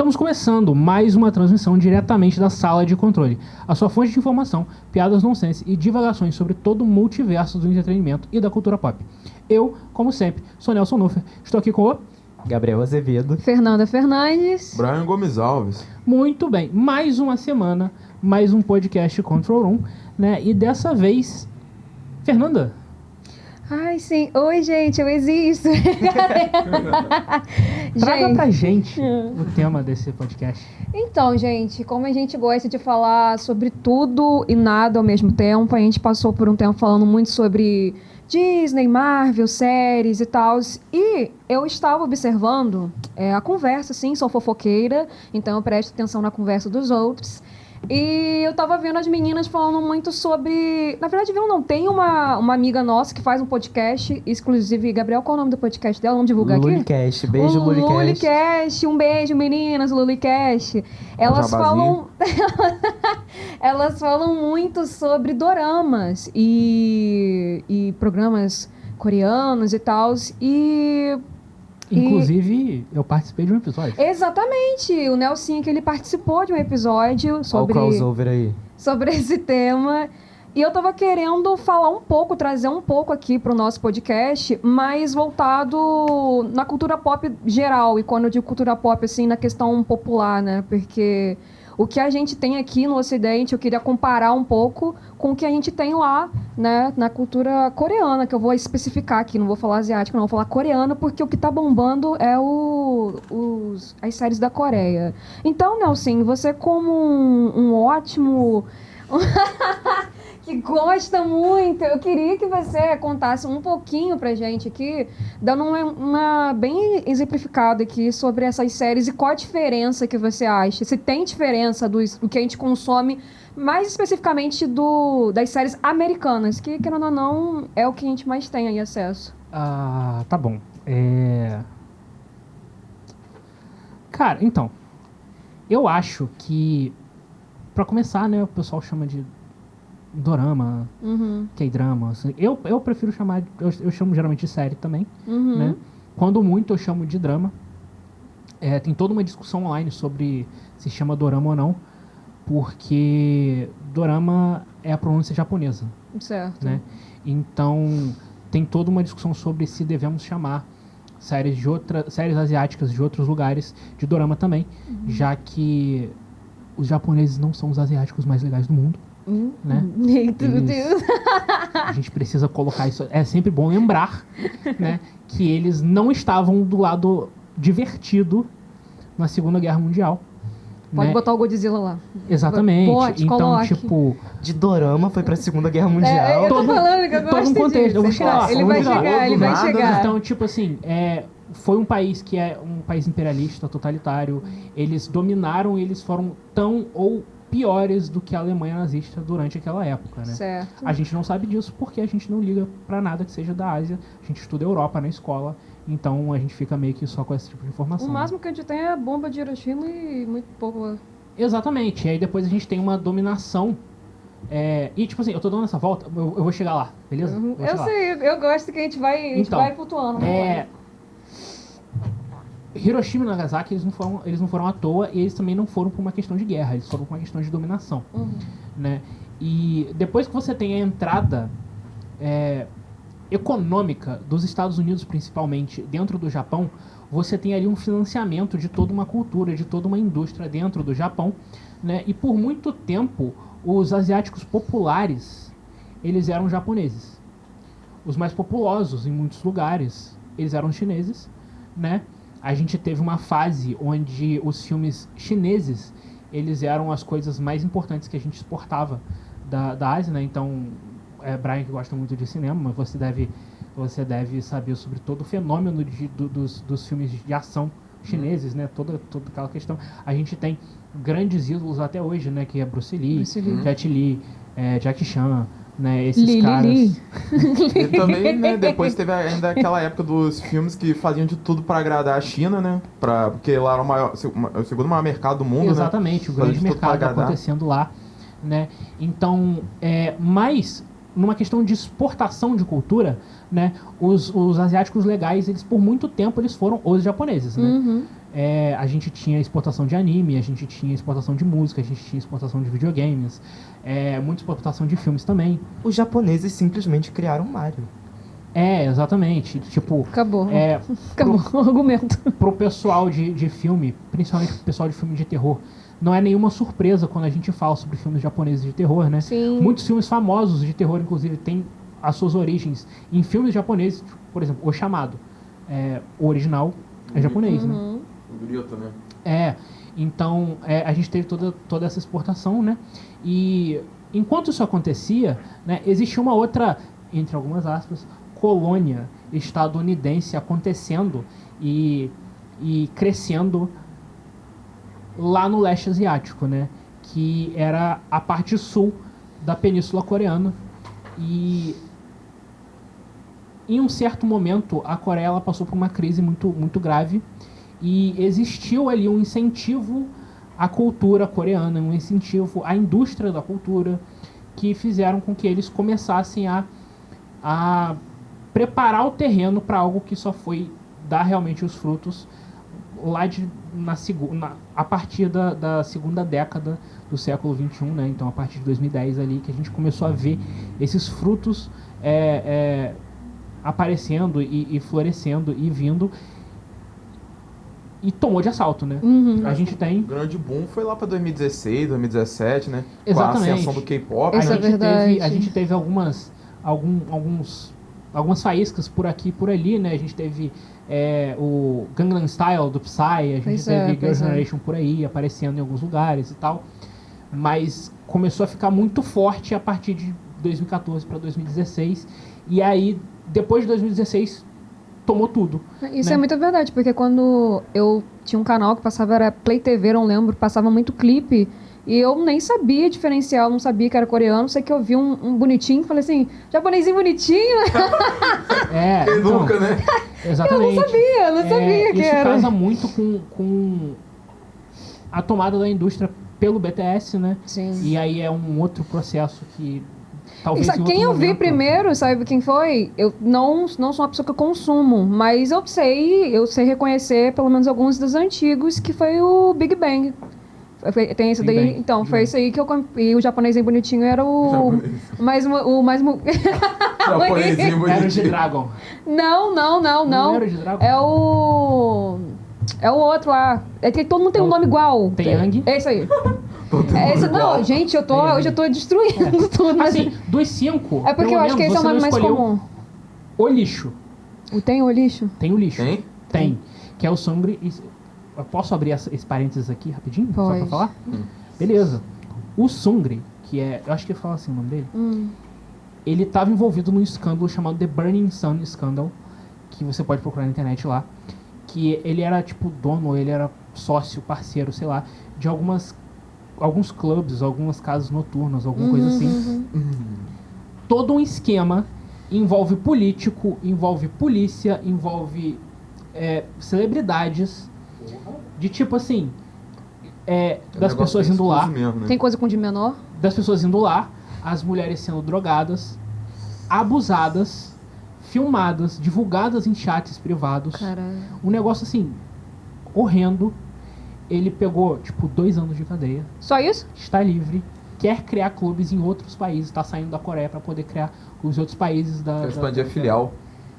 Estamos começando mais uma transmissão diretamente da sala de controle. A sua fonte de informação, piadas nonsense e divagações sobre todo o multiverso do entretenimento e da cultura pop. Eu, como sempre, sou Nelson Nuffer. Estou aqui com o... Gabriel Azevedo. Fernanda Fernandes. Brian Gomes Alves. Muito bem. Mais uma semana, mais um podcast Control Room, né? E dessa vez, Fernanda. Ai, sim. Oi, gente, eu existo. Traga pra gente o tema desse podcast. Então, gente, como a gente gosta de falar sobre tudo e nada ao mesmo tempo, a gente passou por um tempo falando muito sobre Disney, Marvel, séries e tal. E eu estava observando a conversa, sim, sou fofoqueira, então eu presto atenção na conversa dos outros. E eu tava vendo as meninas falando muito sobre... Na verdade, viu, não, tem uma amiga nossa que faz um podcast, inclusive, Gabriel, qual é o nome do podcast dela? Vamos divulgar aqui? Lulicast, beijo Lulicast. Lulicast, um beijo, meninas, Lulicast. Elas falam... Elas falam muito sobre doramas e programas coreanos e tal, Inclusive, eu participei de um episódio. Exatamente! O Nelson, que ele participou de um episódio sobre... Olha o crossover aí. Sobre esse tema. E eu tava querendo falar um pouco, trazer um pouco aqui pro nosso podcast, mas voltado na cultura pop geral. E quando eu digo cultura pop, assim, na questão popular, né? Porque o que a gente tem aqui no Ocidente, eu queria comparar um pouco com o que a gente tem lá, né, na cultura coreana, que eu vou especificar aqui, não vou falar asiática, não, vou falar coreana, porque o que tá bombando é as séries da Coreia. Então, Nelson, você como um ótimo... que gosta muito, eu queria que você contasse um pouquinho pra gente aqui, dando uma bem exemplificada aqui sobre essas séries e qual a diferença que você acha, se tem diferença do que a gente consome, mais especificamente das séries americanas, que, querendo ou não, é o que a gente mais tem aí acesso. Ah, tá bom. Cara, então, eu acho que, pra começar, né, o pessoal chama de dorama, K-drama, assim. Eu prefiro chamar, eu chamo geralmente de série também, né? Quando muito eu chamo de drama. Tem toda uma discussão online sobre se chama dorama ou não, porque dorama é a pronúncia japonesa. Certo. Né? Então, tem toda uma discussão sobre se devemos chamar séries asiáticas de outros lugares de dorama também, já que os japoneses não são os asiáticos mais legais do mundo. Né? A gente precisa colocar isso. É sempre bom lembrar, né, que eles não estavam do lado divertido na Segunda Guerra Mundial. Pode, né? botar o Godzilla lá. Então, coloque. tipo... De dorama foi pra Segunda Guerra Mundial. Eu tô falando que eu gosto todo um contexto. disso. Eu vou chegar lá. Ele vai chegar. Então, tipo assim, foi um país que é um país imperialista, totalitário. Eles dominaram e eles foram tão ou piores do que a Alemanha nazista durante aquela época, né? Certo. A gente não sabe disso porque a gente não liga pra nada que seja da Ásia. A gente estuda Europa na escola, então a gente fica meio que só com esse tipo de informação. O máximo que a gente tem é a bomba de Hiroshima e muito pouco... Exatamente. E aí depois a gente tem uma dominação. E tipo assim, eu tô dando essa volta, eu vou chegar lá, beleza? Eu sei, eu gosto que a gente vai flutuando. Hiroshima e Nagasaki, eles não foram à toa, e eles também não foram por uma questão de guerra, eles foram por uma questão de dominação. Né? E depois que você tem a entrada econômica dos Estados Unidos, principalmente, dentro do Japão, você tem ali um financiamento de toda uma cultura, de toda uma indústria dentro do Japão, né? E por muito tempo, os asiáticos populares, eles eram japoneses. Os mais populosos, em muitos lugares, eles eram chineses, né? A gente teve uma fase onde os filmes chineses, eles eram as coisas mais importantes que a gente exportava da Ásia, né? Então, Brian que gosta muito de cinema, mas você deve saber sobre todo o fenômeno dos filmes de ação chineses, né? Toda aquela questão. A gente tem grandes ídolos até hoje, né? Que é Bruce Lee. Jet Li, Jackie Chan, né? Esses caras. E também, né, depois teve ainda aquela época dos filmes que faziam de tudo pra agradar a China, né? Porque lá era o segundo maior mercado do mundo, Exatamente, né? O grande mercado acontecendo lá, né? Então, mas numa questão de exportação de cultura, né? Os asiáticos legais, eles por muito tempo eles foram os japoneses, né? a gente tinha exportação de anime, a gente tinha exportação de música, a gente tinha exportação de videogames, muita exportação de filmes também. Os japoneses simplesmente criaram Mario. Exatamente. Tipo, Acabou. Acabou o argumento. pro pessoal de filme, principalmente pro pessoal de filme de terror, não é nenhuma surpresa quando a gente fala sobre filmes japoneses de terror, né? Sim. Muitos filmes famosos de terror, inclusive, têm as suas origens em filmes japoneses, por exemplo, O Chamado. O original é japonês, né? Uhum. O grito, né? Então a gente teve toda essa exportação, né? E enquanto isso acontecia, né, existia uma outra, entre algumas aspas, colônia estadunidense acontecendo e crescendo lá no leste asiático, né? Que era a parte sul da Península Coreana. E em um certo momento a Coreia ela passou por uma crise muito, muito grave e existiu ali um incentivo à cultura coreana, um incentivo à indústria da cultura, que fizeram com que eles começassem a preparar o terreno para algo que só foi dar realmente os frutos lá a partir da segunda década do século XXI, né? Então a partir de 2010 ali que a gente começou a ver esses frutos aparecendo e florescendo e vindo, e tomou de assalto, né? Uhum. A gente tem... O grande boom foi lá pra 2016, 2017, né? Exatamente. Com a ascensão do K-pop. Isso é verdade. A gente teve algumas faíscas por aqui e por ali, né? A gente teve o Gangnam Style do Psy, a gente teve Girl Generation por aí, aparecendo em alguns lugares e tal. Mas começou a ficar muito forte a partir de 2014 para 2016. E aí, depois de 2016, tomou tudo. Isso né? é muito verdade, porque quando eu tinha um canal que passava, era Play TV, não lembro, passava muito clipe, e eu nem sabia diferenciar, eu não sabia que era coreano, sei que eu vi um bonitinho, falei assim, japonesinho bonitinho? Quem então, nunca, né? Exatamente. Eu não sabia que isso era. casa muito com a tomada da indústria pelo BTS, né? Sim. E aí é um outro processo que talvez em Quem eu outro vi momento- primeiro, sabe quem foi? Eu não sou uma pessoa que eu consumo, mas eu sei reconhecer pelo menos alguns dos antigos, que foi o Big Bang. Tem esse Big daí, Bang, então, Big foi Bang. esse aí que eu e o japonesinho bonitinho era o mais Japonesinho Era o bonitinho. G-Dragon. Não. era o G-Dragon? É o outro lá. Que todo mundo tem um nome igual. Tem Yang. É isso aí. Todo É mundo esse, igual. não, gente, Tem hoje eu tô destruindo tudo. Mas Assim, dos 5, é porque eu acho que esse é o nome mais comum. O lixo. Tem o lixo? Tem o lixo. Tem? Que é o Sangre. Eu posso abrir esse parênteses aqui rapidinho? Só Pode. pra falar? Beleza. O Sungri, que é... Eu acho que eu falo assim o nome dele. Ele estava envolvido num escândalo chamado The Burning Sun Scandal, que você pode procurar na internet lá. Que ele era, tipo, dono, ele era sócio, parceiro, sei lá, de alguns clubes, algumas casas noturnas, alguma coisa assim. Todo um esquema envolve político, envolve polícia, envolve celebridades, de tipo assim, das pessoas indo lá, Mesmo, né? Tem coisa com de menor? das pessoas indo lá, as mulheres sendo drogadas, abusadas, filmadas, divulgadas em chats privados. Caralho. Um negócio assim, horrendo. Ele pegou, tipo, 2 anos de cadeia, Só isso? está livre, quer criar clubes em outros países, está saindo da Coreia para poder criar clubes em outros países da... Pra expandir a filial.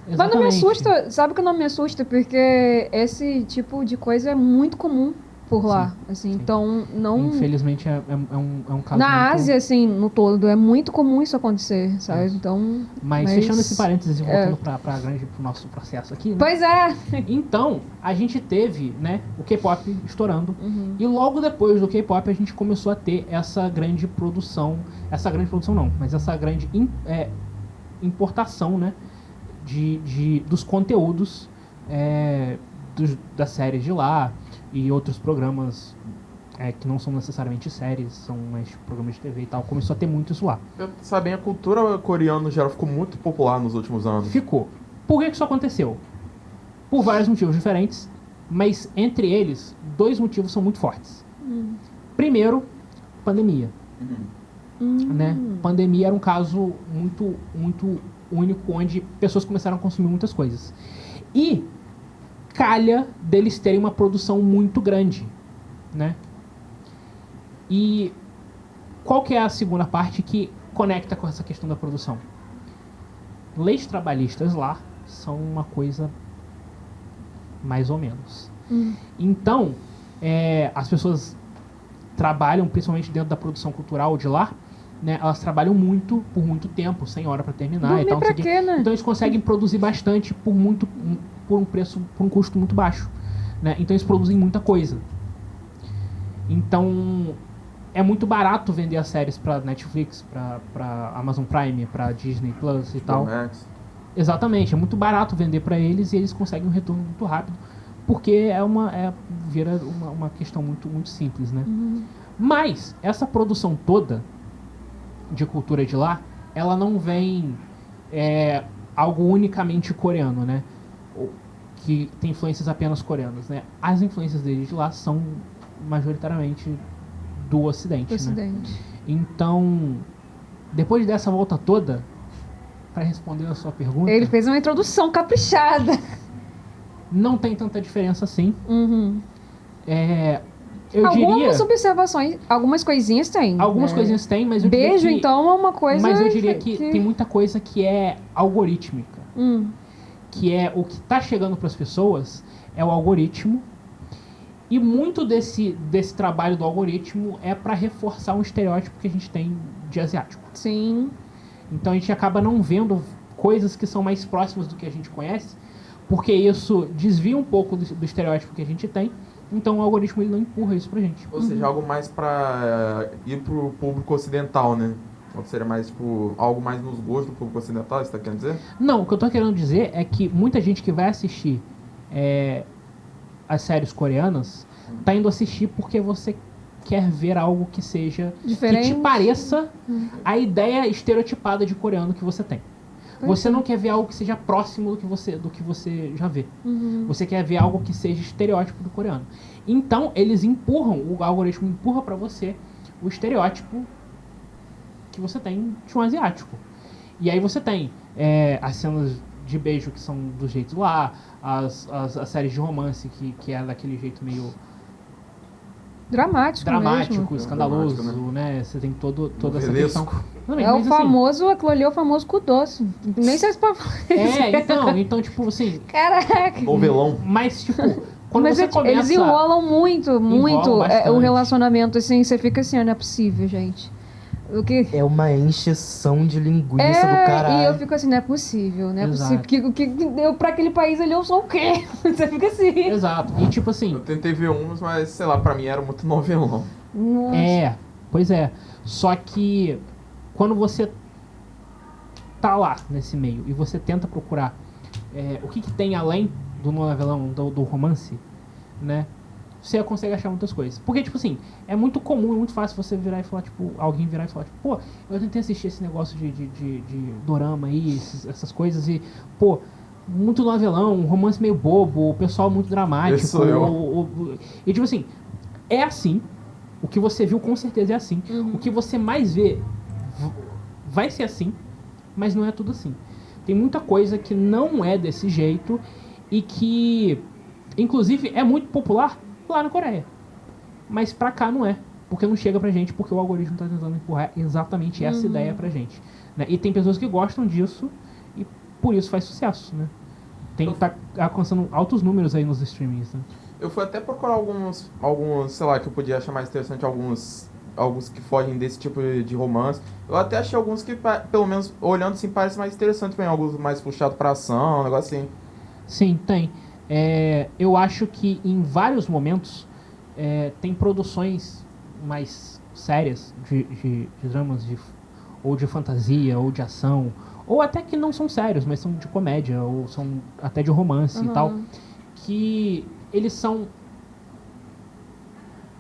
Mas não me Exatamente. assusta, sabe que não me assusta? Porque esse tipo de coisa é muito comum por lá. Assim, então, não. Infelizmente é um caso Na muito... Ásia, assim, no todo, é muito comum isso acontecer, sabe? Isso. Então. Mas fechando esse parênteses e voltando pro nosso processo aqui, né? Pois é! Então, a gente teve, né, o K-pop estourando. E logo depois do K-pop a gente começou a ter essa grande produção não, mas essa grande importação, né, dos conteúdos das séries de lá e outros programas que não são necessariamente séries, são mais programas de TV e tal. Começou a ter muito isso lá. Sabem, a cultura coreana no geral ficou muito popular nos últimos anos. Ficou. Por que isso aconteceu? Por vários motivos diferentes, mas entre eles, 2 motivos são muito fortes. Primeiro, pandemia. Né? Pandemia era um caso muito, muito único, onde pessoas começaram a consumir muitas coisas. E calha deles terem uma produção muito grande, né? E qual que é a segunda parte que conecta com essa questão da produção? Leis trabalhistas lá são uma coisa mais ou menos. Então, as pessoas trabalham, principalmente dentro da produção cultural de lá, né? Elas trabalham muito, por muito tempo, sem hora para terminar. Dormir E tal, não pra sei o quê, né? Então eles conseguem produzir bastante por um custo muito baixo, né? Então eles produzem muita coisa. Então é muito barato vender as séries para Netflix, para Amazon Prime, para Disney Plus e tal. Max. Exatamente, é muito barato vender para eles e eles conseguem um retorno muito rápido, porque vira uma questão muito, muito simples, né? Mas essa produção toda de cultura de lá, ela não vem algo unicamente coreano, né? Que tem influências apenas coreanas, né? As influências deles de lá são majoritariamente do Ocidente, né? Então, depois dessa volta toda, para responder a sua pergunta, Ele fez uma introdução caprichada. não tem tanta diferença assim. Eu Algumas diria... observações, algumas coisinhas tem. Algumas coisinhas tem, mas eu diria Beijo, que... então, é uma coisa... Mas eu diria que tem muita coisa que é algorítmica. Que é o que está chegando para as pessoas, é o algoritmo. E muito desse trabalho do algoritmo é para reforçar um estereótipo que a gente tem de asiático. Sim. Então a gente acaba não vendo coisas que são mais próximas do que a gente conhece, porque isso desvia um pouco do estereótipo que a gente tem. Então o algoritmo ele não empurra isso pra gente. Ou seja, algo mais pra ir pro público ocidental, né? Ou seria mais, tipo, algo mais nos gostos do público ocidental, você tá querendo dizer? Não, o que eu tô querendo dizer é que muita gente que vai assistir as séries coreanas tá indo assistir porque você quer ver algo que seja... Diferente. Que te pareça a ideia estereotipada de coreano que você tem. Você não quer ver algo que seja próximo do que você já vê. Você quer ver algo que seja estereótipo do coreano. Então, eles empurram, o algoritmo empurra pra você o estereótipo que você tem de um asiático. E aí você tem as cenas de beijo que são do jeito lá, as séries de romance que é daquele jeito meio... Dramático mesmo. escandaloso, Dramático, né? Você tem toda essa Novelesco. questão. Também, É o mas, famoso, aquilo ali é o famoso cu doce. Nem sei se pode falar. Então, tipo assim... Caraca. Novelão. Mas, tipo, quando Mas você começa... eles enrolam muito bastante. o relacionamento, assim, você fica assim, não é possível, gente. O que... É uma encheção de linguiça do caralho. E eu fico assim, não é possível, não é Exato. possível. Eu, pra aquele país ali, eu sou o quê? Você fica assim. Exato. E tipo assim... Eu tentei ver uns, mas, sei lá, pra mim era muito novelão. Nossa. Pois é. Só que quando você tá lá nesse meio e você tenta procurar o que tem além do novelão, do romance, né? Você consegue achar muitas coisas. Porque, tipo assim, é muito comum, é muito fácil você virar e falar, tipo, alguém virar e falar, tipo, pô, eu tentei assistir esse negócio de dorama aí, essas coisas e, pô, muito novelão, um romance meio bobo, o pessoal muito dramático. Esse sou eu. E, tipo assim, é assim. O que você viu com certeza é assim. O que você mais vê vai ser assim, mas não é tudo assim. Tem muita coisa que não é desse jeito e que, inclusive, é muito popular lá na Coreia. Mas pra cá não é. Porque não chega pra gente, porque o algoritmo tá tentando empurrar exatamente essa ideia pra gente. Né? E tem pessoas que gostam disso e por isso faz sucesso, né? Tá alcançando altos números aí nos streamings, né? Eu fui até procurar alguns, sei lá, que eu podia achar mais interessante, alguns que fogem desse tipo de romance. Eu até achei alguns que, pelo menos, olhando assim, parece mais interessante também. Alguns mais puxados pra ação, um negócio assim. Sim, tem. Eu acho que em vários momentos tem produções mais sérias de dramas ou de fantasia, ou de ação, ou até que não são sérios, mas são de comédia, ou são até de romance e tal, que eles são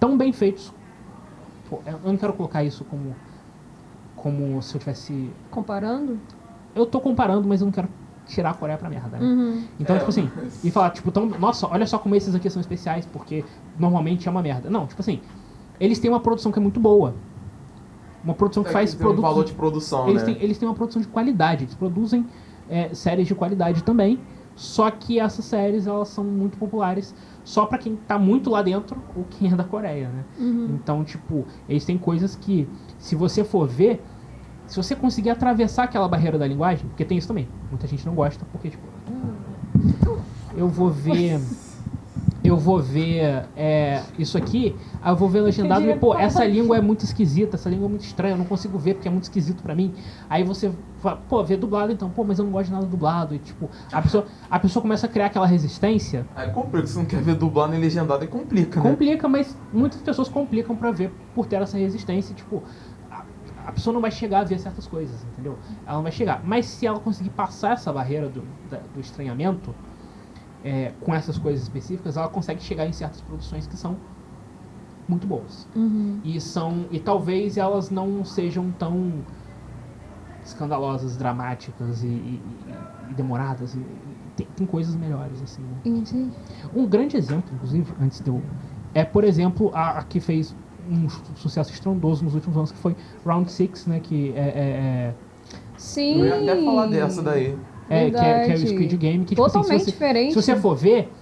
tão bem feitos. Pô, eu não quero colocar isso como se eu tivesse... Comparando? Eu tô comparando, mas eu não quero tirar a Coreia pra merda, né? Então, tipo assim, e falar, tipo, nossa, olha só como esses aqui são especiais, porque normalmente é uma merda. Não, tipo assim, eles têm uma produção que é muito boa. Uma produção que faz produtos... valor de produção, eles têm uma produção de qualidade, eles produzem séries de qualidade também, Só que essas séries, elas são muito populares só pra quem tá muito lá dentro ou quem é da Coreia, né? Então, tipo, eles têm coisas que, se você for ver, se você conseguir atravessar aquela barreira da linguagem, porque tem isso também, muita gente não gosta, porque, tipo, eu vou ver isso aqui, aí eu vou ver legendado e, pô, essa língua é muito esquisita, essa língua é muito estranha, eu não consigo ver porque é muito esquisito pra mim. Aí você fala, pô, vê dublado então, pô, mas eu não gosto de nada dublado. E, tipo, a pessoa começa a criar aquela resistência. Aí complica, se não quer ver dublado nem legendado, aí complica, né? Complica, mas muitas pessoas complicam pra ver por ter essa resistência, tipo, a pessoa não vai chegar a ver certas coisas, entendeu? Ela não vai chegar. Mas se ela conseguir passar essa barreira do estranhamento, com essas coisas específicas, ela consegue chegar em certas produções que são muito boas. E talvez elas não sejam tão escandalosas, dramáticas e demoradas. Tem coisas melhores, assim, né? Um grande exemplo, inclusive, antes de eu... por exemplo, a que fez um sucesso estrondoso nos últimos anos, que foi Round 6, né? Que Sim. Eu ia até falar dessa daí. que é o Squid Game. Que, tipo, totalmente assim, diferente. Se você for ver,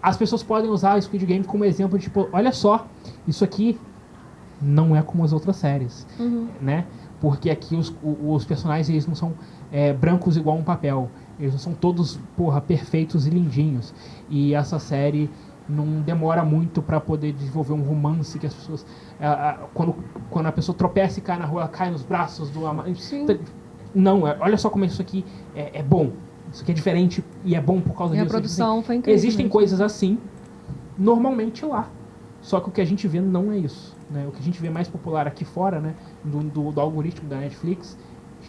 as pessoas podem usar o Squid Game como exemplo de, tipo, olha só, isso aqui não é como as outras séries, né? Porque aqui os personagens, eles não são brancos igual um papel. Eles não são todos, porra, perfeitos e lindinhos. E essa série não demora muito pra poder desenvolver um romance que as pessoas... quando a pessoa tropeça e cai na rua, ela cai nos braços do amado. Não, olha só como isso aqui é bom. Isso aqui é diferente e é bom por causa disso. A produção foi incrível. Existem coisas assim, normalmente lá. Só que o que a gente vê não é isso, né? O que a gente vê mais popular aqui fora, né? Do algoritmo da Netflix,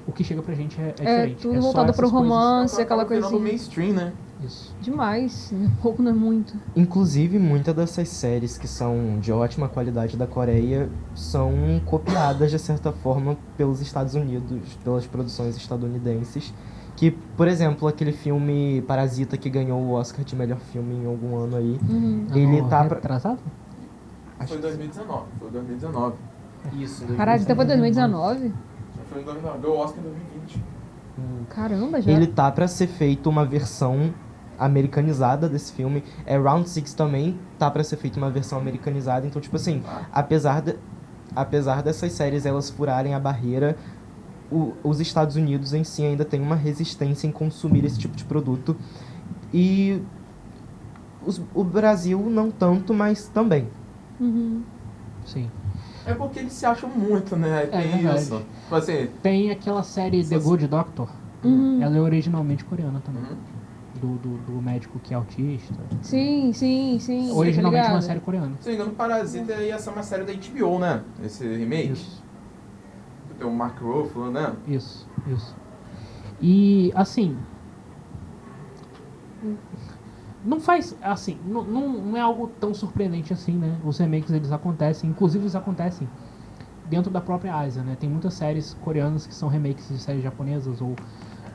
o que chega pra gente é diferente. Tudo voltado pro romance, aquela Acaba virando coisinha. mainstream, né? Isso. Demais. Pouco não é muito. Inclusive, muitas dessas séries que são de ótima qualidade da Coreia são copiadas, de certa forma, pelos Estados Unidos, pelas produções estadunidenses. Que, por exemplo, aquele filme Parasita que ganhou o Oscar de melhor filme em algum ano aí, ele tá... Retrasado? Foi 2019. Isso, Parasita foi 2019? Foi em 2019. Deu o Oscar em 2020. Caramba, já. Ele tá pra ser feito uma versão americanizada desse filme. Round 6 também tá pra ser feita uma versão americanizada. Então, tipo assim, apesar dessas séries elas furarem a barreira, os Estados Unidos em si ainda tem uma resistência em consumir esse tipo de produto. E o Brasil não tanto, mas também. Sim. É porque eles se acham muito, né? Tem verdade. isso. Tipo assim, Tem aquela série The Good Doctor. Ela é originalmente coreana também. Do médico que é autista. Sim. Originalmente tá uma ligado? série coreana. se não me engano, Parasita ia ser uma série da HBO, né? Esse remake. Isso. Tem o Mark Ruffalo, né? Isso. E, assim... Não faz, assim, não é algo tão surpreendente assim, né? Os remakes, eles acontecem, inclusive eles acontecem dentro da própria Ásia, né? Tem muitas séries coreanas que são remakes de séries japonesas ou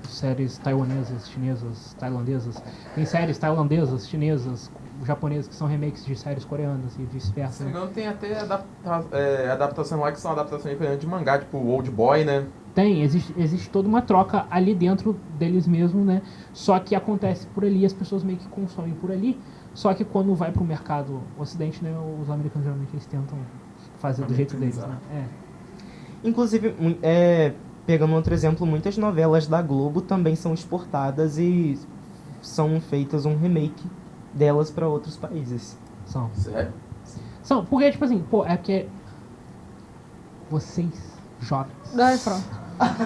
séries taiwanesas, chinesas, tailandesas. Tem séries tailandesas, chinesas, japonesas que são remakes de séries coreanas e Se vice-versa. não me engano, tem até adaptação lá que são adaptações diferentes de mangá, tipo Old Boy, né? Existe toda uma troca ali dentro deles mesmos, né? Só que acontece por ali, as pessoas meio que consomem por ali. Só que quando vai pro mercado ocidente, né? Os americanos geralmente eles tentam fazer do jeito deles, né? Inclusive, pegando outro exemplo, muitas novelas da Globo também são exportadas e são feitas um remake delas para outros países. São. Sério? Porque, tipo assim, pô, é porque vocês, jovens, Pronto.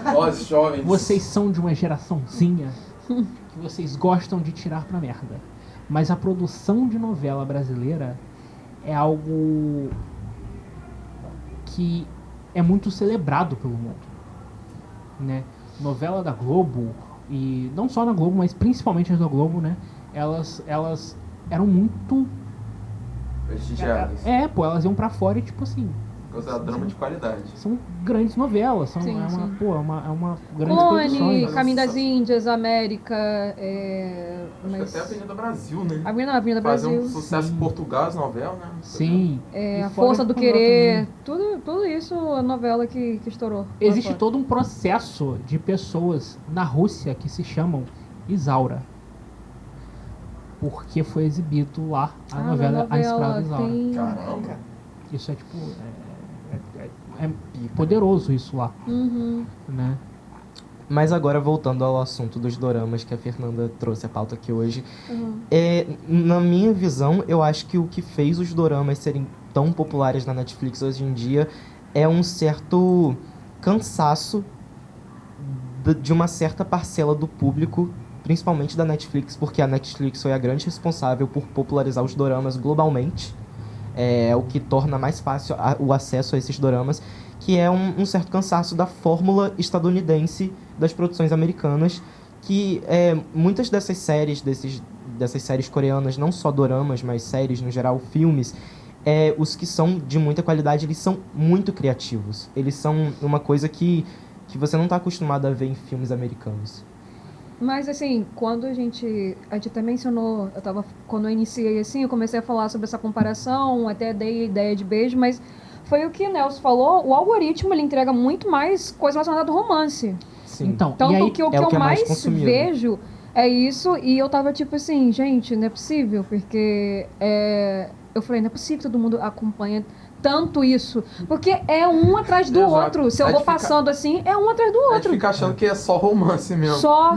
Nós, jovens. vocês são de uma geraçãozinha que vocês gostam de tirar pra merda. Mas a produção de novela brasileira é algo que é muito celebrado pelo mundo, né? Novela da Globo, e não só na Globo, mas principalmente as da Globo, né? Elas eram muito... Prestigiadas. Pô, elas iam pra fora e, tipo assim, Considerado drama de qualidade. são grandes novelas, é uma grande Clone, produção. Caminho das Índias, América, Acho que até a Avenida Brasil, né? Avenida Fazer Brasil. um sucesso em Portugal, as novelas, né? Sim. E A fora Força do Portugal Querer, também. tudo isso a novela que estourou. Existe Lá fora. todo um processo de pessoas na Rússia que se chamam Isaura. porque foi exibido lá a novela A Escrava Isaura. Caramba. Isso é tipo... É poderoso isso lá, né? Mas agora, voltando ao assunto dos doramas que a Fernanda trouxe a pauta aqui hoje, na minha visão, eu acho que o que fez os doramas serem tão populares na Netflix hoje em dia é um certo cansaço de uma certa parcela do público, principalmente da Netflix, porque a Netflix foi a grande responsável por popularizar os doramas globalmente. É o que torna mais fácil o acesso a esses doramas, que é um certo cansaço da fórmula estadunidense das produções americanas, que muitas dessas séries, dessas séries coreanas, não só doramas, mas séries no geral, filmes, os que são de muita qualidade, eles são muito criativos. Eles são uma coisa que você não está acostumado a ver em filmes americanos. Mas, assim, quando a gente até mencionou, quando eu iniciei, assim, eu comecei a falar sobre essa comparação, até dei a ideia de beijo, mas foi o que o Nelson falou, o algoritmo, ele entrega muito mais coisa relacionada ao romance. Sim. Então, Tanto e aí, que o que é o eu que é mais mais consumido. vejo é isso, e eu tava tipo assim, gente, não é possível, porque eu falei, não é possível que todo mundo acompanha tanto isso, porque é um atrás do Exato. outro. Se eu A vou gente fica- passando assim, é um atrás do A gente outro. fica achando que é só romance mesmo. Só. A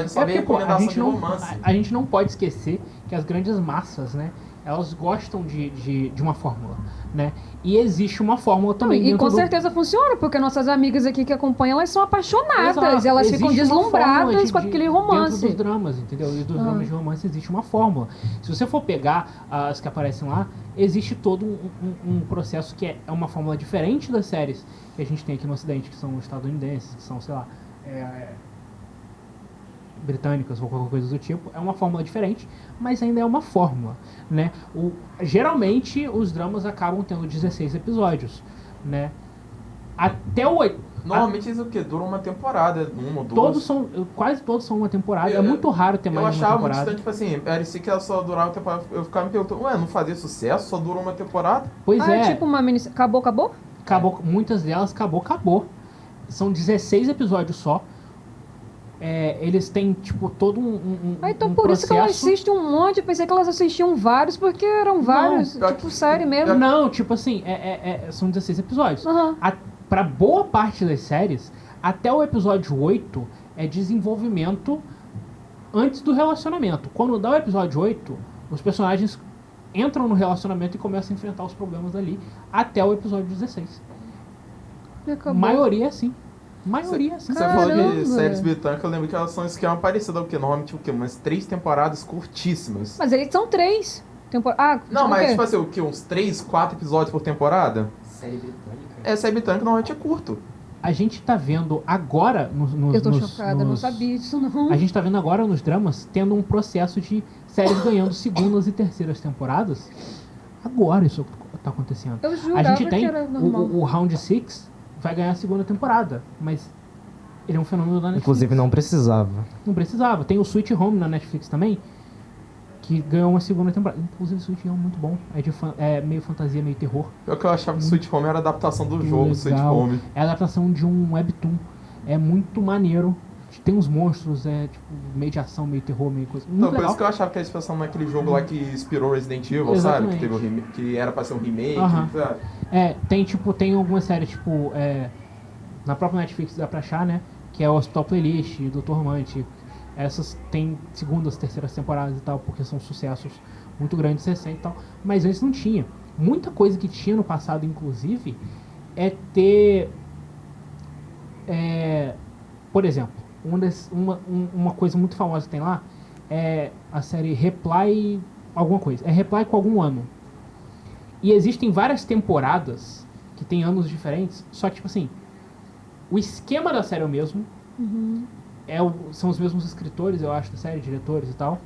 gente só vê porque, pô, recomendação de romance. a gente não pode esquecer que as grandes massas, né, elas gostam de uma fórmula, né? E existe uma fórmula também E dentro com do... certeza funciona, porque nossas amigas aqui que acompanham, elas são apaixonadas, Exato. elas Existe ficam uma deslumbradas fórmula com aquele romance. Dentro dos dramas, entendeu? E dos dramas de romance existe uma fórmula. Se você for pegar as que aparecem lá, existe todo um processo que é uma fórmula diferente das séries que a gente tem aqui no Ocidente, que são estadunidenses, que são, sei lá, britânicas ou qualquer coisa do tipo. É uma fórmula diferente, mas ainda é uma fórmula, né? Geralmente, os dramas acabam tendo 16 episódios, né? Até o... Normalmente isso o quê? Dura uma temporada, uma ou duas. Quase todos são uma temporada. É muito raro ter mais de uma Eu achava muito temporada. estranho, tipo assim, parecia que ela só durava uma temporada. Eu ficava me perguntando, ué, não fazia sucesso? Só dura uma temporada? Pois É é, tipo uma minissérie. Acabou? muitas delas acabou. São 16 episódios só. Eles têm, tipo, todo Então um por isso que elas processo... assistem um monte. Pensei que elas assistiam vários, porque eram vários. pior Tipo, que- série mesmo. Não, tipo assim, são 16 episódios. Aham. Pra boa parte das séries, até o episódio 8 é desenvolvimento antes do relacionamento. Quando dá o episódio 8, os personagens entram no relacionamento e começam a enfrentar os problemas ali até o episódio 16. E acabou. Maioria é assim. Maioria é assim. Você falou de Caramba. séries britânicas, eu lembro que elas são um esquema parecido ao que? Normalmente o quê? Umas 3 temporadas curtíssimas. Mas eles são 3 temporadas. Não, o mas quê? tipo assim, o quê? Uns 3, 4 episódios por temporada? Série britânica? Série britânica normalmente é curto. A gente tá vendo agora Eu tô chocada, não sabia disso não. A gente tá vendo agora nos dramas tendo um processo de séries ganhando segundas e terceiras temporadas. Agora isso tá acontecendo. Eu A jurava gente que tem era normal. o Round 6 vai ganhar a segunda temporada, mas ele é um fenômeno da Netflix. Inclusive não precisava. Não precisava. Tem o Sweet Home na Netflix também, que ganhou uma segunda temporada. Inclusive o Sweet Home é muito bom. É meio fantasia, meio terror. Pior que eu achava que Sweet Home era a adaptação do jogo, Sweet Legal. Home. É a adaptação de um webtoon. É muito maneiro. Tem uns monstros, tipo, meio de ação, meio terror, meio coisa. Muito Não, por legal. isso que eu achava que eles pensavam naquele jogo lá que inspirou Resident Evil, Exatamente. sabe? Que, teve que era pra ser um remake, Aham. sabe? Tem algumas séries, tipo, na própria Netflix dá pra achar, né? Que é o Hospital Playlist, Dr. Romântico. Essas tem segundas, terceiras temporadas e tal, porque são sucessos muito grandes, recentes e tal. Mas antes não tinha. Muita coisa que tinha no passado, inclusive, é ter... por exemplo, uma coisa muito famosa que tem lá é a série Reply alguma coisa. É Reply com algum ano. E existem várias temporadas que tem anos diferentes, só que, tipo assim, o esquema da série é o mesmo. São os mesmos escritores, eu acho, da série, diretores e tal.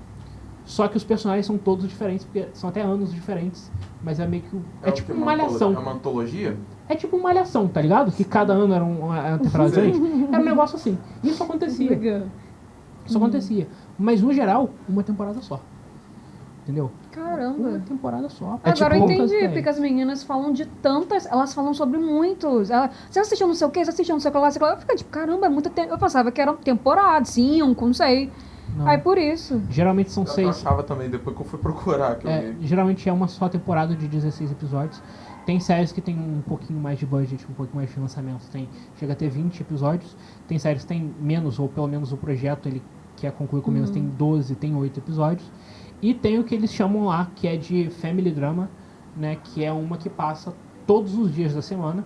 Só que os personagens são todos diferentes, porque são até anos diferentes. Mas é meio que... É tipo uma malhação. É uma antologia? É tipo uma malhação, tá ligado? Que cada ano era uma temporada diferente. Era um negócio assim. Isso acontecia. Legal. Isso acontecia. Mas, no geral, uma temporada só. Entendeu? Caramba. Uma temporada só. Agora eu poucas entendi, séries. porque as meninas falam de tantas, elas falam sobre muitos. Você assistiu não sei o que, você assistiu não sei o que lá, você fica tipo, caramba, é muito tempo. Eu pensava que eram temporadas, 5, não sei. Não. Ah, é por isso. Geralmente são Eu 6. achava também, depois que eu fui procurar, que eu vi. Geralmente é uma só temporada de 16 episódios. Tem séries que tem um pouquinho mais de budget, um pouquinho mais de lançamento. Chega a ter 20 episódios. Tem séries que tem menos, ou pelo menos o projeto ele quer concluir com menos, tem 12, tem 8 episódios. E tem o que eles chamam lá, que é de Family Drama, né? Que é uma que passa todos os dias da semana.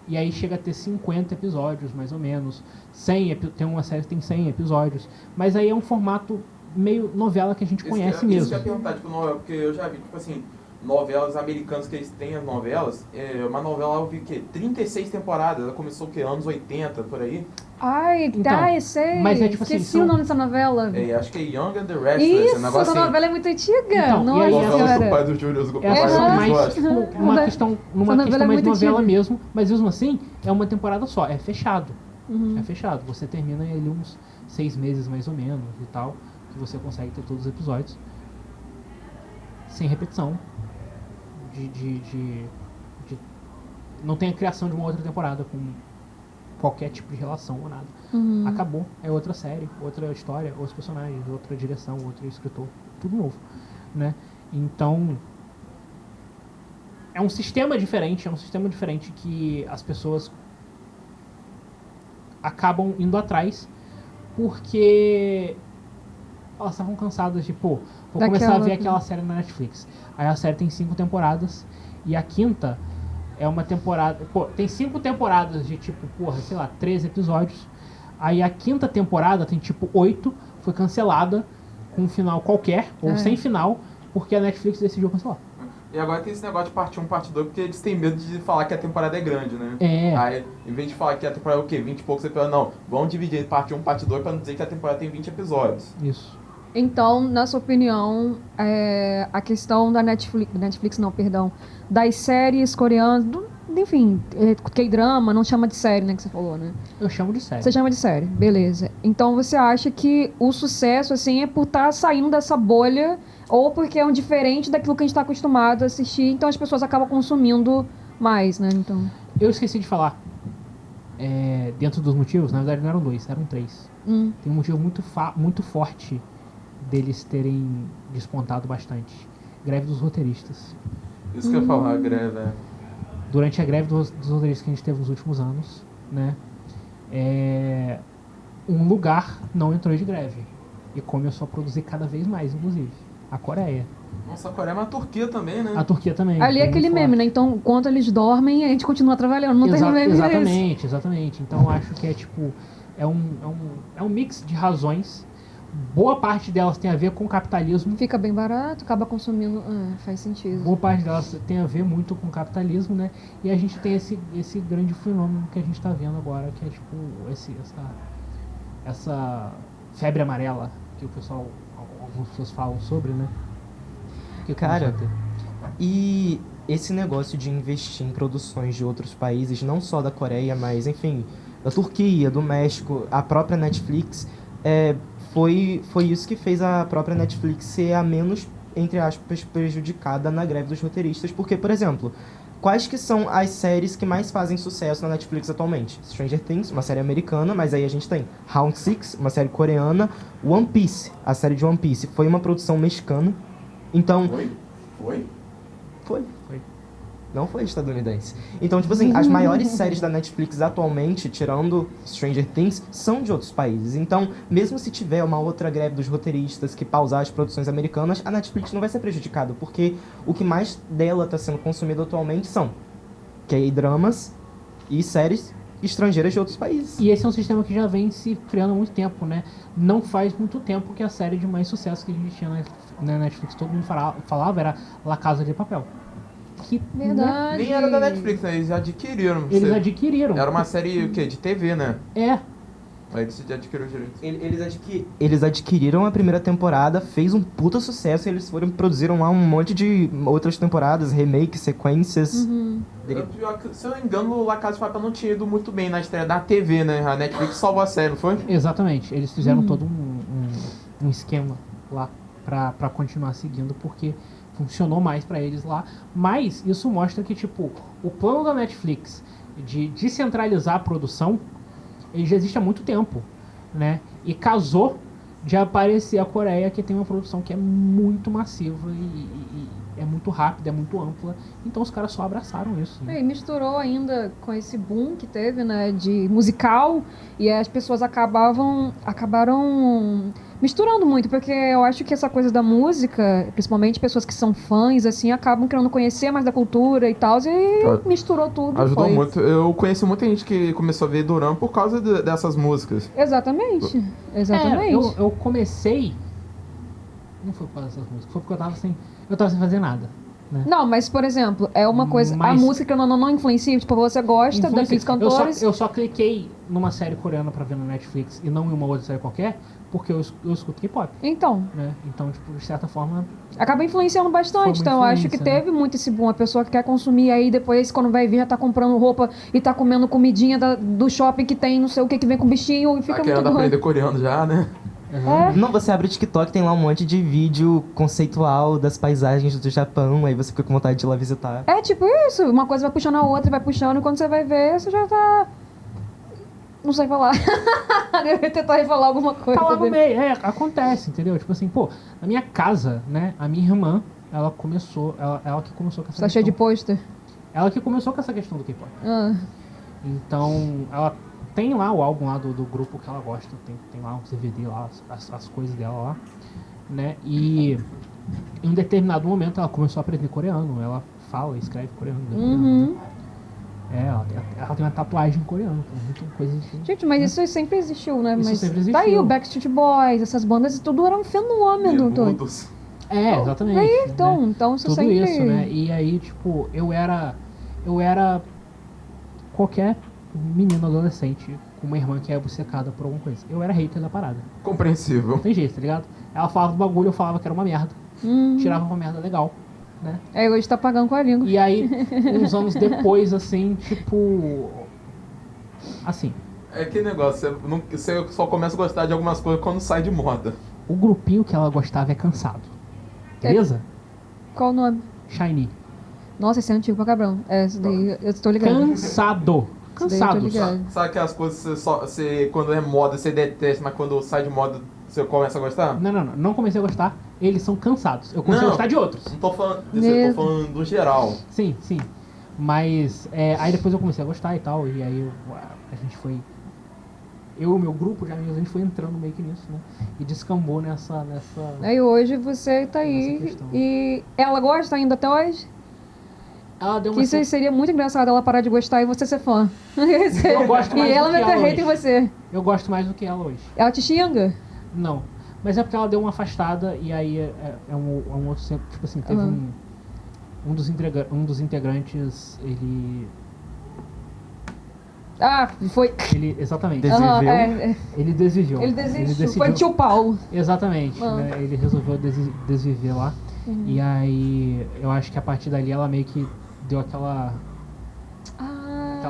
E aí chega a ter 50 episódios, mais ou menos. Tem uma série que tem 100 episódios. Mas aí é um formato meio novela que a gente conhece mesmo. Isso que eu ia perguntar, tipo, novela, porque eu já vi, tipo assim, novelas americanas que eles têm as novelas. Uma novela, eu vi que 36 temporadas, ela começou o que? Anos 80, por aí. Ai, Então, tá, eu sei. mas é tipo assim, Esqueci o nome dessa novela. Acho que é Young and the Restless, Isso, um negócio essa assim. novela é muito antiga. Então, Nossa, e aí Novela do senhora. pai do Júlio, os Essa Aham. é mais gostam. tipo, numa questão novela mais é muito novela antiga. mesmo, mas mesmo assim é uma temporada só, é fechado. Uhum. É fechado. Você termina ali uns 6 meses mais ou menos e tal, que você consegue ter todos os episódios. Sem repetição. Não tem a criação de uma outra temporada com qualquer tipo de relação ou nada. Uhum. Acabou. É outra série, outra história, outros personagens, outra direção, outro escritor. Tudo novo, né? Então, é um sistema diferente que as pessoas acabam indo atrás porque elas estavam cansadas de, vou começar a ver aquela série na Netflix. Aí a série tem 5 temporadas e a quinta é uma temporada... tem 5 temporadas de 13 episódios. Aí a quinta temporada tem 8, foi cancelada com um final qualquer, ou sem final, porque a Netflix decidiu cancelar. E agora tem esse negócio de parte 1, parte 2, porque eles têm medo de falar que a temporada é grande, né? Aí, em vez de falar que a temporada é o quê? 20 e poucos episódios, não. Vamos dividir parte 1, parte 2, pra não dizer que a temporada tem 20 episódios. Isso. Então, na sua opinião, a questão da Netflix não, perdão, das séries coreanas, enfim, K-drama, não chama de série, né, que você falou, né? Eu chamo de série. Você chama de série, beleza. Então, você acha que o sucesso, assim, é por estar saindo dessa bolha ou porque é um diferente daquilo que a gente está acostumado a assistir, então as pessoas acabam consumindo mais, né, então... Eu esqueci de falar. Dentro dos motivos, na verdade não eram 2, eram 3. Tem um motivo muito forte deles terem despontado bastante. Greve dos roteiristas. Isso que eu ia falar, a greve, Durante a greve dos roteiristas que a gente teve nos últimos anos, né? Um lugar não entrou de greve. E começou a produzir cada vez mais, inclusive. A Coreia. Nossa, a Coreia é uma Turquia também, né? A Turquia também. Ali é aquele meme, né? Então, enquanto eles dormem, a gente continua trabalhando. Não tem meme desse. Exatamente. Então, eu acho que é um mix de razões. Boa parte delas tem a ver com capitalismo. Fica bem barato, acaba consumindo. Faz sentido. Boa parte delas tem a ver muito com capitalismo, né? E a gente tem esse grande fenômeno que a gente está vendo agora, que é essa febre amarela que algumas pessoas falam sobre, né? Cara, e esse negócio de investir em produções de outros países, não só da Coreia, mas, enfim, da Turquia, do México, a própria Netflix, foi isso que fez a própria Netflix ser a menos, entre aspas, prejudicada na greve dos roteiristas, porque, por exemplo, quais que são as séries que mais fazem sucesso na Netflix atualmente? Stranger Things, uma série americana, mas aí a gente tem Round Six, uma série coreana, One Piece, a série de One Piece, foi uma produção mexicana. Então... Foi. Não foi estadunidense. Então, tipo assim, as maiores séries da Netflix atualmente, tirando Stranger Things, são de outros países. Então, mesmo se tiver uma outra greve dos roteiristas que pausar as produções americanas, a Netflix não vai ser prejudicada, porque o que mais dela está sendo consumido atualmente são K-dramas e séries estrangeiras de outros países. E esse é um sistema que já vem se criando há muito tempo, né? Não faz muito tempo que a série de mais sucesso que a gente tinha na Netflix, todo mundo falava, era La Casa de Papel. Que, Verdade. Nem era da Netflix, né? Eles adquiriram. Eles adquiriram. Era uma série, o quê? De TV, né? Aí eles adquiriram o direito. Eles adquiriram a primeira temporada, fez um puta sucesso, e eles produziram lá um monte de outras temporadas, remakes, sequências. Se eu não me engano, o La Casa de Papel não tinha ido muito bem na estreia da TV, né? A Netflix salvou a série, não foi? Exatamente. Eles fizeram todo um esquema lá pra continuar seguindo, porque funcionou mais pra eles lá. Mas isso mostra que, o plano da Netflix de descentralizar a produção, ele já existe há muito tempo, né? E casou de aparecer a Coreia, que tem uma produção que é muito massiva e é muito rápida, é muito ampla. Então os caras só abraçaram isso. Né? E misturou ainda com esse boom que teve, né, de musical, e as pessoas acabaram misturando muito, porque eu acho que essa coisa da música, principalmente pessoas que são fãs, assim, acabam querendo conhecer mais da cultura e tal, e misturou tudo. Ajudou foi. muito. Eu conheço muita gente que começou a ver Dorama por causa dessas músicas. Exatamente. Exatamente. Eu comecei... Não foi por causa dessas músicas, foi porque eu tava sem fazer nada. Né? Não, mas, por exemplo, é uma coisa... A música não influencia, tipo, você gosta daqueles cantores... Eu só cliquei numa série coreana pra ver no Netflix e não em uma outra série qualquer, porque eu escuto K-pop. Então. Né? Então, tipo, de certa forma... Acaba influenciando bastante. Então, eu acho que teve muito esse boom. A pessoa que quer consumir aí, depois, quando vai vir, já tá comprando roupa e tá comendo comidinha do shopping que tem, não sei o que vem com bichinho e fica tá muito querendo aprender coreano já, né? É. Não, você abre o TikTok, tem lá um monte de vídeo conceitual das paisagens do Japão, aí você fica com vontade de ir lá visitar. É tipo isso, uma coisa vai puxando a outra, vai puxando, e quando você vai ver, você já tá... Não sei falar. Eu ia tentar falar alguma coisa. Tá lá no meio, acontece, entendeu? Tipo assim, pô, na minha casa, né, a minha irmã, ela que começou com essa questão. Tá cheio de pôster. Ela que começou com essa questão do K-pop. Então, ela tem lá o álbum lá do grupo que ela gosta, tem lá um DVD lá, as coisas dela lá, né? E em um determinado momento ela começou a aprender coreano, ela fala e escreve coreano. Uhum. Ela tem uma tatuagem em coreano, muita coisa assim. Gente, mas isso sempre existiu, né? Isso mas sempre existiu. Tá aí o Backstreet Boys, essas bandas, tudo era um fenômeno. Exatamente. Aí, então isso tudo sempre... isso, né? E aí, tipo, eu era qualquer menino adolescente com uma irmã que é obcecada por alguma coisa. Eu era hater da parada. Compreensível. Não tem jeito, tá ligado? Ela falava do bagulho, eu falava que era uma merda. Tirava uma merda legal, né? Aí hoje tá pagando com a língua. E aí, uns anos depois, assim, tipo... Assim... É que negócio, você só começa a gostar de algumas coisas quando sai de moda. O grupinho que ela gostava é Cansado. Beleza? Qual o nome? Shiny. Nossa, esse é antigo pra cabrão. Esse daí eu estou ligado. Cansado. Cansados. Sabe aquelas coisas que você quando é moda, você detesta, mas quando sai de moda, você começa a gostar? Não comecei a gostar. Eles são cansados. Eu comecei a gostar de outros. Não tô falando disso, eu tô falando do geral. Sim. Mas aí depois eu comecei a gostar e tal. E aí a gente foi... Eu e o meu grupo de amigos, a gente foi entrando meio que nisso, né? E descambou nessa... Aí hoje você tá aí questão. e ela gosta ainda até hoje? Ela deu uma... Que isso seria muito engraçado ela parar de gostar e você ser fã. Eu gosto mais e ela do que meter ela hate em hoje. você. Eu gosto mais do que ela hoje. Ela te xinga? Não. Mas é porque ela deu uma afastada e aí é um outro... Tipo assim, teve um dos integrantes, ele... Foi... Ele, exatamente. Desviveu. Ele desviveu. Ele desistiu. Foi tio Paulo. Exatamente. Né? Ele resolveu desviver lá. E aí, eu acho que a partir dali ela meio que deu aquela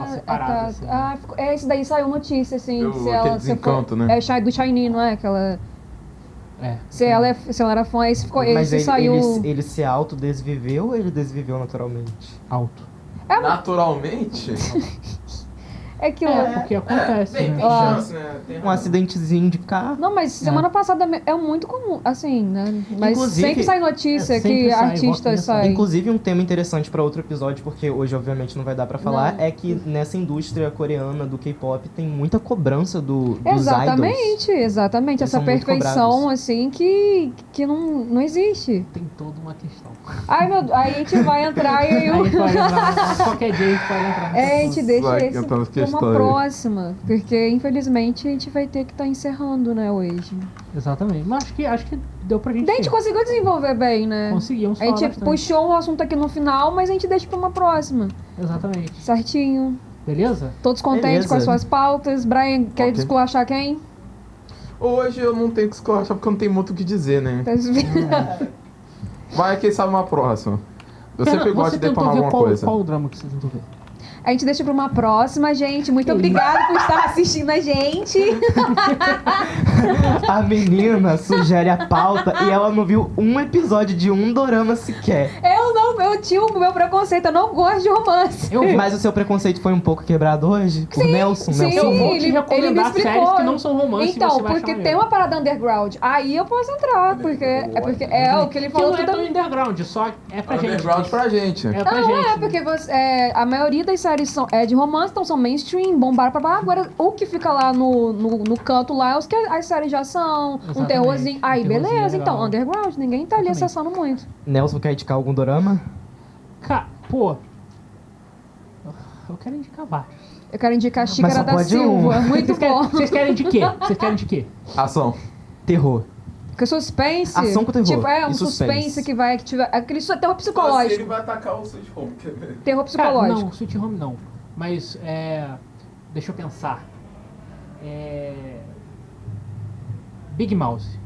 separada. Assim, né? Esse daí saiu notícia, assim. Se ela desencanto, né? É do Shiny, não é? Aquela... Se ela era fã, esse ficou. Mas esse saiu. ele se autodesviveu ou ele desviveu naturalmente? Alto. Naturalmente? É que porque acontece, Bem, né? tem chance, né? Um acidentezinho de carro. Não, mas semana passada é muito comum, assim, né? Mas Inclusive- sempre sai notícia sempre que sai, artistas volta e saem. Inclusive, um tema interessante para outro episódio, porque hoje, obviamente, não vai dar para falar, é que nessa indústria coreana do K-pop tem muita cobrança dos idols. Exatamente. Essa são muito perfeição, cobrados. assim, que não existe. Tem toda uma questão. Aí a gente vai entrar e Aí pode entrar, qualquer dia a gente pode entrar. a gente deixa Vai esse entrando pra uma questões. próxima. Porque, infelizmente, a gente vai ter que estar encerrando, né, hoje. Exatamente. Mas acho que deu pra gente. Daí a gente conseguiu desenvolver bem, né? Conseguimos A gente falar bastante. puxou um assunto aqui no final, mas a gente deixa pra uma próxima. Exatamente. Certinho. Beleza? Todos contentes Beleza. com as suas pautas. Brian, quer Ok. desculachar quem? Hoje eu não tenho que esculachar porque eu não tenho muito o que dizer, né? Vai, quem sabe uma próxima. Eu sempre gosto de tentou detonar ver alguma coisa. qual o drama que você tentou ver? A gente deixa pra uma próxima, gente. Muito obrigada por estar assistindo a gente. A menina sugere a pauta e ela não viu um episódio de um dorama sequer. Eu eu tinha o meu preconceito, eu não gosto de romance. Mas o seu preconceito foi um pouco quebrado hoje? Por Nelson? Sim, Eu vou te ele me recomendar explicou. séries que não são romance. Então, e você vai porque achar tem maneiro. uma parada underground. Aí eu posso entrar, porque é o que ele Que falou não é tudo. tão underground, só é pra gente. Underground pra gente. É pra Não, gente. é, porque a maioria das séries é de romance, então são mainstream, bombaram pra lá. Agora, o que fica lá no canto lá é as séries de ação, um Exatamente. terrorzinho. Aí, Um terrorzinho beleza, legal. então, underground, ninguém tá ali Exatamente. acessando muito. Nelson quer indicar algum dorama? Pô, eu quero indicar vários. Eu quero indicar Xícara só da pode Silva, um. muito bom. Vocês querem de quê? Vocês querem de quê? Ação. Terror. Porque suspense. Ação com terror Tipo, um e suspense suspense. que vai. Aquele terror Ele psicológico. vai atacar o Sweet Home. Terror Cara, psicológico. não, Sweet Home não. Mas, deixa eu pensar. Big Mouse.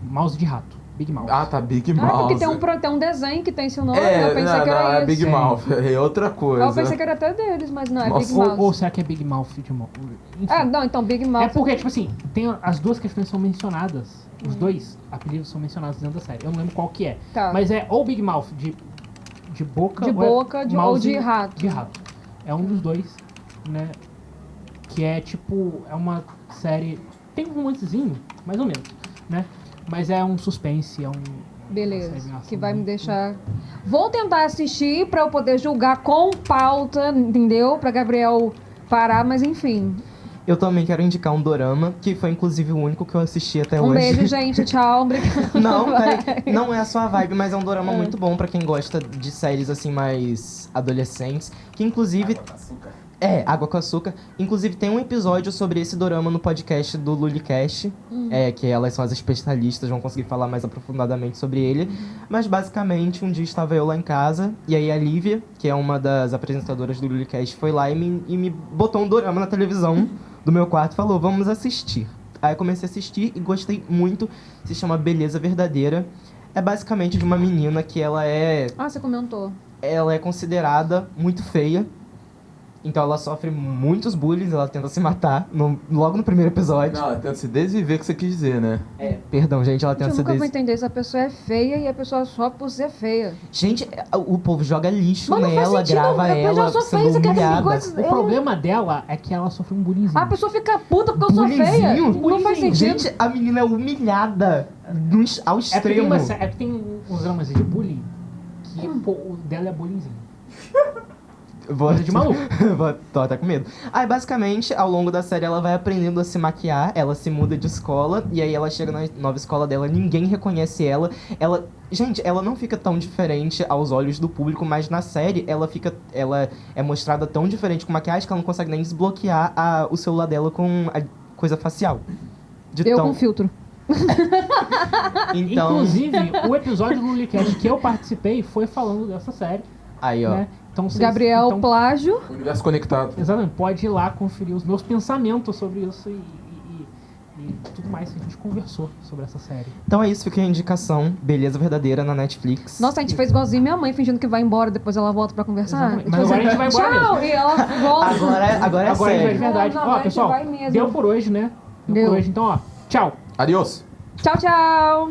Mouse de rato. Big Mouse. Ah, tá, Big Ah, Mouth. porque tem um desenho que tem esse nome, eu pensei que era é esse. Big Mouth, é outra coisa. Eu pensei que era até deles, mas não, é Nossa. Big Mouth. Ou será que é Big Mouth de Enfim. Não, então Big Mouth. É porque, tipo assim, tem as duas questões são mencionadas. Os dois apelidos são mencionados dentro da série. Eu não lembro qual que é. Tá. Mas é ou Big Mouth de boca, De ou é boca, ou mouse de rato. De rato. É um dos dois, né? Que é tipo, é uma série. Tem um romancezinho, mais ou menos, né? Mas é um suspense, é um. Beleza, uma série de ação que vai me muito- deixar... Vou tentar assistir pra eu poder julgar com pauta, entendeu? Pra Gabriel parar, mas enfim. Eu também quero indicar um dorama, que foi inclusive o único que eu assisti até Um hoje. beijo, gente. Tchau. Obrigada. Não, não é a sua vibe, mas é um dorama muito bom pra quem gosta de séries assim mais adolescentes, que inclusive Água com Açúcar. Inclusive tem um episódio sobre esse dorama no podcast do Lulicast, que elas são as especialistas, vão conseguir falar mais aprofundadamente sobre ele. Mas basicamente, um dia estava eu lá em casa, e aí a Lívia, que é uma das apresentadoras do Lulicast, foi lá e me botou um dorama na televisão do meu quarto e falou, vamos assistir. Aí eu comecei a assistir e gostei muito, se chama Beleza Verdadeira. É basicamente de uma menina que ela é Você comentou. considerada muito feia. Então ela sofre muitos bullying, ela tenta se matar logo no primeiro episódio. Não, ela tenta se desviver, que você quis dizer, né? Perdão, gente, ela Eu tenta se nunca vou entender se a pessoa é feia e a pessoa sofre por ser feia. Gente, o povo joga lixo Mas não faz nela, sentido, grava eu já ela sou sendo feia, você quer que humilhada. coisa- O problema dela é que ela sofreu um bullyingzinho. A pessoa fica puta porque eu sou feia. Bullyingzinho? Não faz sentido. Gente, a menina é humilhada ao É porque tem, extremo. é porque tem uns dramas de bullying que pô, o dela é bullyingzinho. Coisa de maluco. Tô até com medo. Aí, basicamente, ao longo da série, ela vai aprendendo a se maquiar, ela se muda de escola, e aí ela chega na nova escola dela, ninguém reconhece ela. Gente, ela não fica tão diferente aos olhos do público, mas na série, ela é mostrada tão diferente com maquiagem que ela não consegue nem desbloquear o celular dela com a coisa facial. Eu com filtro. Então, Inclusive, o episódio do Lulicast que eu participei foi falando dessa série. aí, ó. Né? Então, vocês, Gabriel então, Plágio. Universo conectado. exatamente, pode ir lá conferir os meus pensamentos sobre isso e tudo mais que a gente conversou sobre essa série. Então é isso, fica a indicação. Beleza Verdadeira na Netflix. Nossa, a gente fez igualzinho minha mãe, fingindo que vai embora, depois ela volta pra conversar. Exatamente. Mas agora a gente vai embora Tchau! mesmo. E ela volta. Agora é Agora a gente vai de sério. verdade. Não, Ó, agora a gente pessoal, vai mesmo. deu por hoje, né? Deu Deu. por hoje. Então, ó, tchau. Adiós. Tchau, tchau!